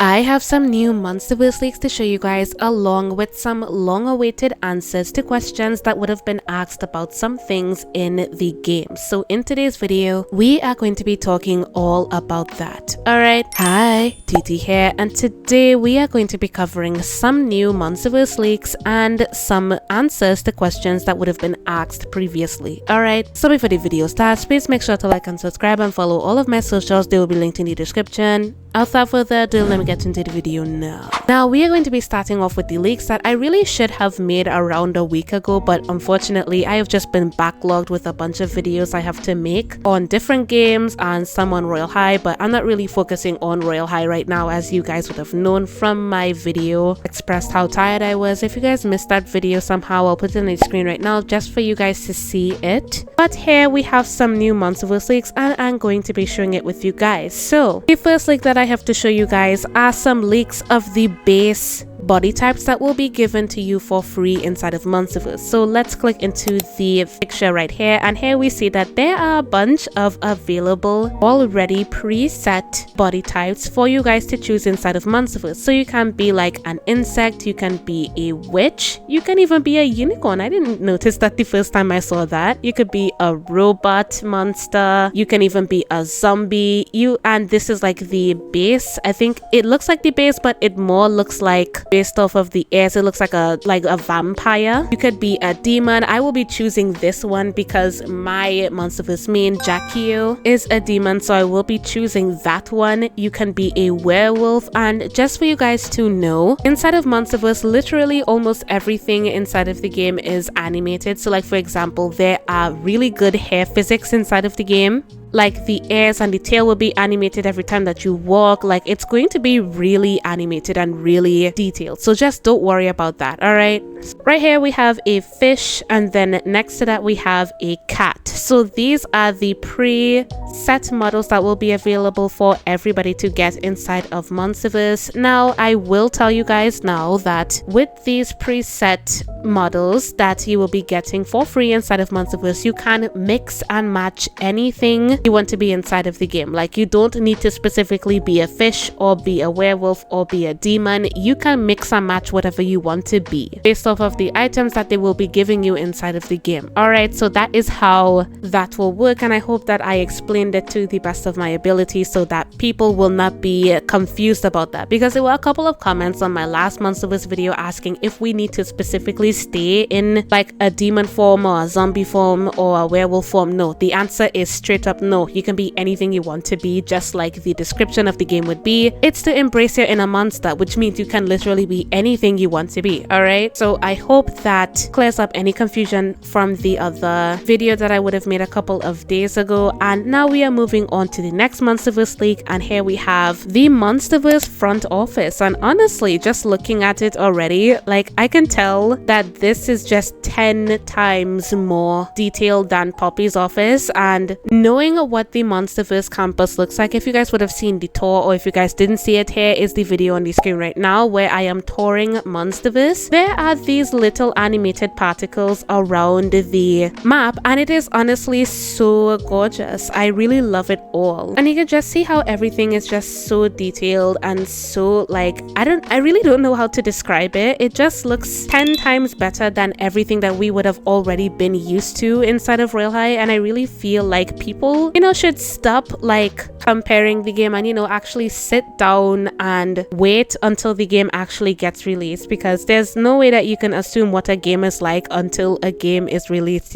I have some new Monsterverse leaks to show you guys, along with some long-awaited answers to questions that would have been asked about some things in the game. So in today's video, we are going to be talking all about that. Alright, hi, TT here, and today we are going to be covering some new Monsterverse leaks and some answers to questions that would have been asked previously. Alright, so before the video starts, please make sure to like and subscribe and follow all of my socials. They will be linked in the description. Without further ado, let me get into the video now. Now, we are going to be starting off with the leaks that I really should have made around a week ago, but unfortunately, I have just been backlogged with a bunch of videos I have to make on different games and some on Royal High, but I'm not really focusing on Royal High right now, as you guys would have known from my video expressed how tired I was. If you guys missed that video somehow, I'll put it on the screen right now just for you guys to see it. But here we have some new Monsterverse leaks and I'm going to be showing it with you guys. So, the first leak that I have to show you guys are some leaks of the base body types that will be given to you for free inside of Monsterverse. So let's click into the picture right here, and here we see that there are a bunch of available already preset body types for you guys to choose inside of Monsterverse. So you can be like an insect, you can be a witch, you can even be a unicorn. I didn't notice that the first time I saw that. You could be a robot monster, you can even be a zombie. And this is like the base. I think it looks like the base, but it more looks like, based off of the ears, it looks like a vampire. You could be a demon. I will be choosing this one because my Monsterverse main Jackie is a demon, so I will be choosing that one. You can be a werewolf, and just for you guys to know, inside of Monsterverse, literally almost everything inside of the game is animated. So like, for example, there are really good hair physics inside of the game. Like the ears and the tail will be animated every time that you walk. Like, it's going to be really animated and really detailed, so just don't worry about that. All right, right here we have a fish, and then next to that we have a cat. So these are the pre-set models that will be available for everybody to get inside of Monsterverse. Now, I will tell you guys now that with these preset models that you will be getting for free inside of Monsterverse, you can mix and match anything you want to be inside of the game. Like, you don't need to specifically be a fish or be a werewolf or be a demon. You can mix and match whatever you want to be based off of the items that they will be giving you inside of the game. All right, so that is how that will work, and I hope that I explained it to the best of my ability so that people will not be confused about that, because there were a couple of comments on my last Monsterverse video asking if we need to specifically stay in like a demon form or a zombie form or a werewolf form. No, the answer is straight up no. You can be anything you want to be, just like the description of the game would be. It's to embrace your inner monster, which means you can literally be anything you want to be. All right, so I hope that clears up any confusion from the other video that I would have made a couple of days ago. And now we are moving on to the next Monsterverse leak, and here we have the Monsterverse front office. And honestly, just looking at it already, like, I can tell that this is just 10 times more detailed than Poppy's office. And knowing what the Monsterverse campus looks like, if you guys would have seen the tour, or if you guys didn't see it, here is the video on the screen right now where I am touring Monsterverse. There are these little animated particles around the map, and it is honestly so gorgeous. I really love it all, and you can just see how everything is just so detailed and so, like, I really don't know how to describe it. It just looks 10 times better than everything that we would have already been used to inside of Royal High. And I really feel like people, should stop like comparing the game and actually sit down and wait until the game actually gets released, because there's no way that you can assume what a game is like until a game is released.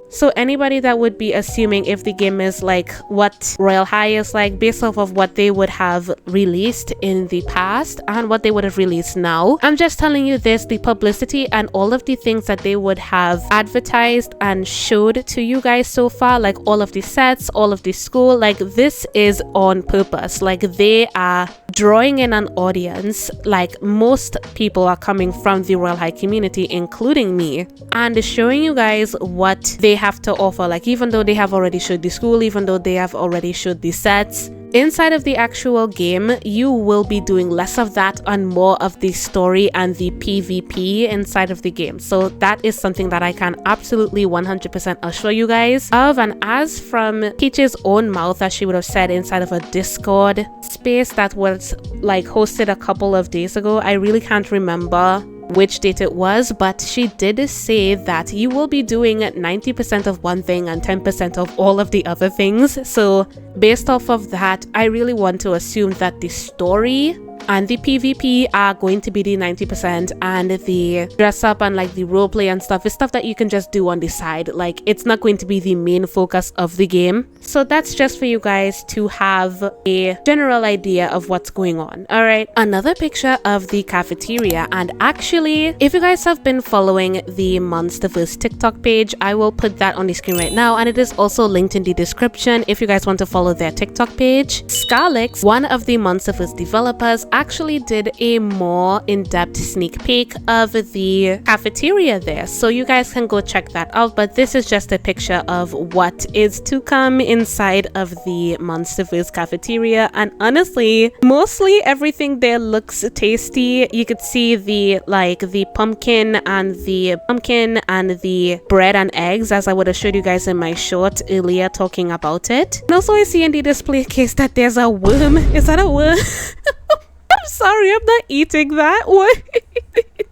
So anybody that would be assuming if the game is like what Royal High is like based off of what they would have released in the past and what they would have released now, I'm just telling you this, the publicity and all of the things that they would have advertised and showed to you guys so far, like all of the sets, all of the school, like this is on purpose. Like, they are drawing in an audience. Like, most people are coming from the Royal High community, including me, and showing you guys what they have to offer. Like, even though they have already showed the school, even though they have already showed the sets, Inside of the actual game, you will be doing less of that and more of the story and the PvP inside of the game. So that is something that I can absolutely 100% assure you guys of. And as from Peach's own mouth, as she would have said inside of a Discord space that was like hosted a couple of days ago, I really can't remember which date it was, but she did say that you will be doing 90% of one thing and 10% of all of the other things. So based off of that, I really want to assume that the story and the PvP are going to be the 90%, and the dress up and like the roleplay and stuff is stuff that you can just do on the side. Like, it's not going to be the main focus of the game. So that's just for you guys to have a general idea of what's going on. All right, another picture of the cafeteria. And actually, if you guys have been following the Monsterverze TikTok page, I will put that on the screen right now, and it is also linked in the description if you guys want to follow their TikTok page. Scarlex, one of the Monsterverze developers, actually did a more in-depth sneak peek of the cafeteria there, so you guys can go check that out. But this is just a picture of what is to come inside of the Monsterverze cafeteria, and honestly, mostly everything there looks tasty. You could see the pumpkin and the bread and eggs, as I would have showed you guys in my short earlier talking about it. And also I see in the display case that there's a worm. Is that a worm? I'm sorry, I'm not eating that. What?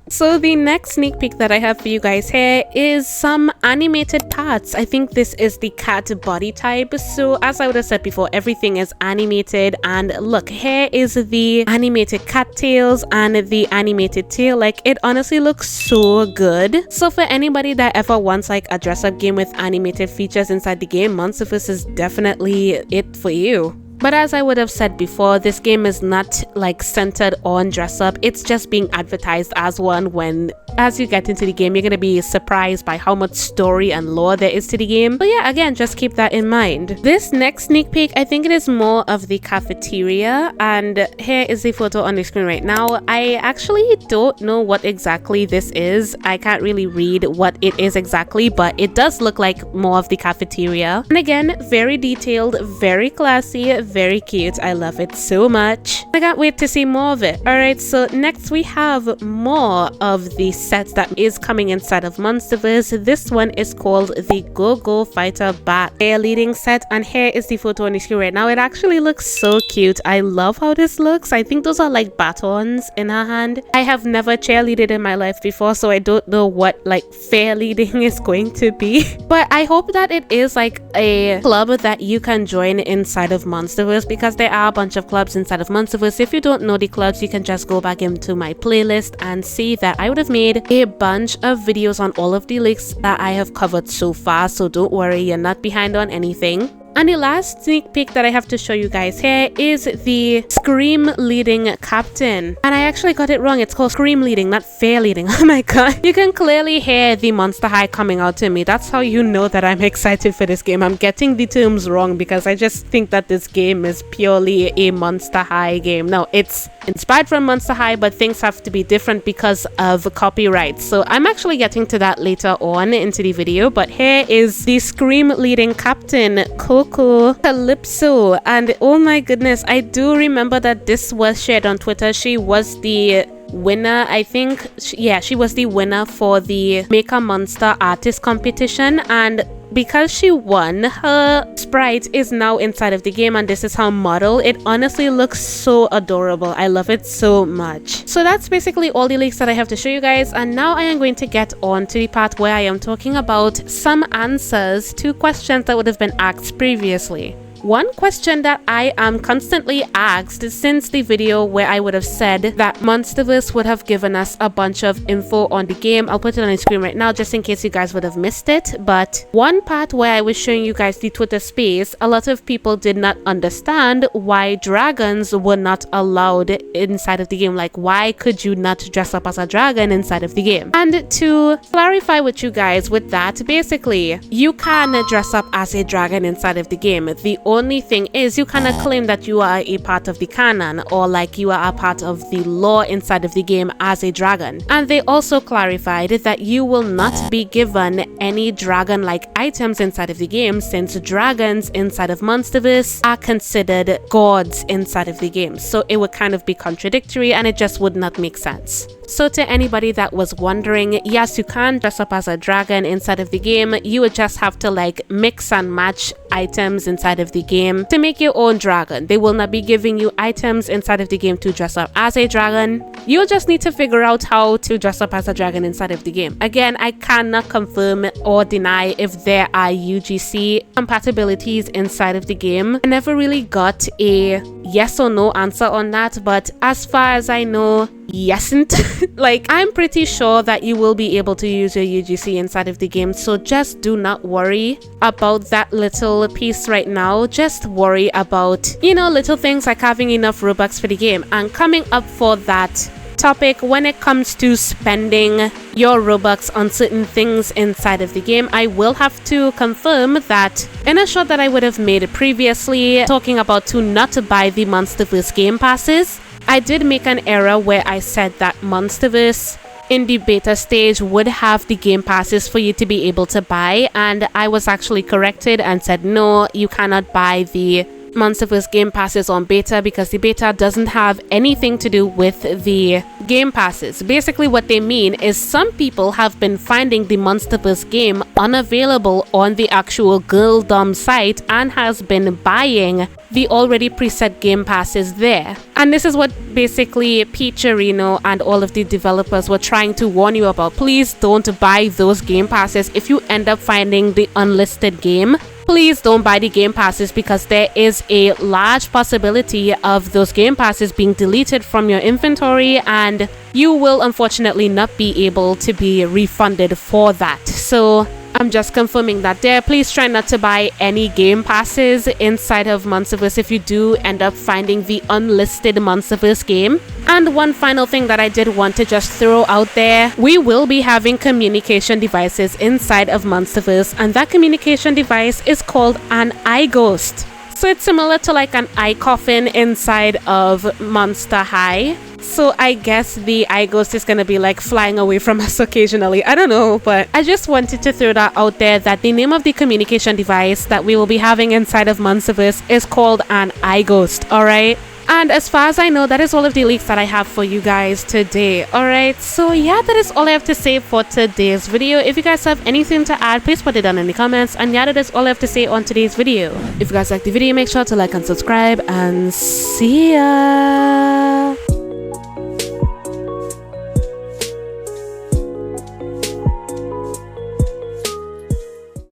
So the next sneak peek that I have for you guys here is some animated parts. I think this is the cat body type. So as I would have said before, everything is animated, and look, here is the animated cat tails and the animated tail. Like, it honestly looks so good. So for anybody that ever wants like a dress up game with animated features inside the game, Monsterverze is definitely it for you. But as I would have said before, this game is not like centered on dress up. It's just being advertised as one. When as you get into the game, you're going to be surprised by how much story and lore there is to the game. But yeah, again, just keep that in mind. This next sneak peek, I think it is more of the cafeteria, and here is the photo on the screen right now. I actually don't know what exactly this is. I can't really read what it is exactly, but it does look like more of the cafeteria. And again, very detailed, very classy, very cute. I love it so much. I can't wait to see more of it. All right, so next we have more of the sets that is coming inside of Monsterverze. This one is called the Go-Go Fighter Bat leading set, and here is the photo on the screen right now. It actually looks so cute. I love how this looks. I think those are like batons in her hand. I have never cheerleaded in my life before, so I don't know what like fair leading is going to be, but I hope that it is like a club that you can join inside of Monsterverze, because there are a bunch of clubs inside of Monsterverze. If you don't know the clubs, you can just go back into my playlist and see that I would have made a bunch of videos on all of the leaks that I have covered so far, so don't worry, you're not behind on anything. And the last sneak peek that I have to show you guys here is the Scream leading captain. And I actually got it wrong. It's called Scream leading, not fair leading. Oh my god. You can clearly hear the Monster High coming out to me. That's how you know that I'm excited for this game. I'm getting the terms wrong because I just think that this game is purely a Monster High game. No, it's inspired from Monster High, but things have to be different because of copyright. So I'm actually getting to that later on into the video. But here is the Scream leading captain, Calypso, and oh my goodness, I do remember that this was shared on Twitter. She was the winner, I think. Yeah, she was the winner for the Make a Monster artist competition, and because she won, her sprite is now inside of the game, and this is her model. It honestly looks so adorable. I love it so much. So that's basically all the leaks that I have to show you guys, and now I am going to get on to the part where I am talking about some answers to questions that would have been asked previously. One question that I am constantly asked since the video where I would have said that Monsterverze would have given us a bunch of info on the game. I'll put it on the screen right now just in case you guys would have missed it. But one part where I was showing you guys the Twitter space, a lot of people did not understand why dragons were not allowed inside of the game. Like, why could you not dress up as a dragon inside of the game? And to clarify with you guys with that, basically, you can dress up as a dragon inside of the game. The only thing is you kind of claim that you are a part of the canon, or like you are a part of the lore inside of the game as a dragon. And they also clarified that you will not be given any dragon-like items inside of the game, since dragons inside of Monsterverse are considered gods inside of the game. So it would kind of be contradictory and it just would not make sense. So to anybody that was wondering, yes, you can dress up as a dragon inside of the game. You would just have to like mix and match items inside of the game to make your own dragon. They will not be giving you items inside of the game to dress up as a dragon. You'll just need to figure out how to dress up as a dragon inside of the game. Again, I cannot confirm or deny if there are UGC compatibilities inside of the game. I never really got a yes or no answer on that, but as far as I know, yesn't. Like, I'm pretty sure that you will be able to use your UGC inside of the game, so just do not worry about that little piece right now. Just worry about, you know, little things like having enough Robux for the game. And coming up for that topic, when it comes to spending your Robux on certain things inside of the game, I will have to confirm that in a shot that I would have made previously talking about to not buy the Monsterverse game passes, I did make an error where I said that Monsterverse in the beta stage would have the game passes for you to be able to buy, and I was actually corrected and said no, you cannot buy the Monsterverse game passes on beta because the beta doesn't have anything to do with the game passes. Basically what they mean is some people have been finding the Monsterverse game unavailable on the actual Girldom site and has been buying the already preset game passes there. And this is what basically Peacherino and all of the developers were trying to warn you about. Please don't buy those game passes. If you end up finding the unlisted game, please don't buy the game passes, because there is a large possibility of those game passes being deleted from your inventory and you will unfortunately not be able to be refunded for that. So I'm just confirming that there. Please try not to buy any game passes inside of Monsterverse if you do end up finding the unlisted Monsterverse game. And one final thing that I did want to just throw out there, we will be having communication devices inside of Monsterverse, and that communication device is called an iGhost. So it's similar to like an iCoffin inside of Monster High. So I guess the iGhost is gonna be like flying away from us occasionally. I don't know, but I just wanted to throw that out there, that the name of the communication device that we will be having inside of Monsterverse is called an iGhost, alright? And as far as I know, that is all of the leaks that I have for you guys today. Alright, so yeah, that is all I have to say for today's video. If you guys have anything to add, please put it down in the comments. And yeah, that is all I have to say on today's video. If you guys like the video, make sure to like and subscribe, and see ya!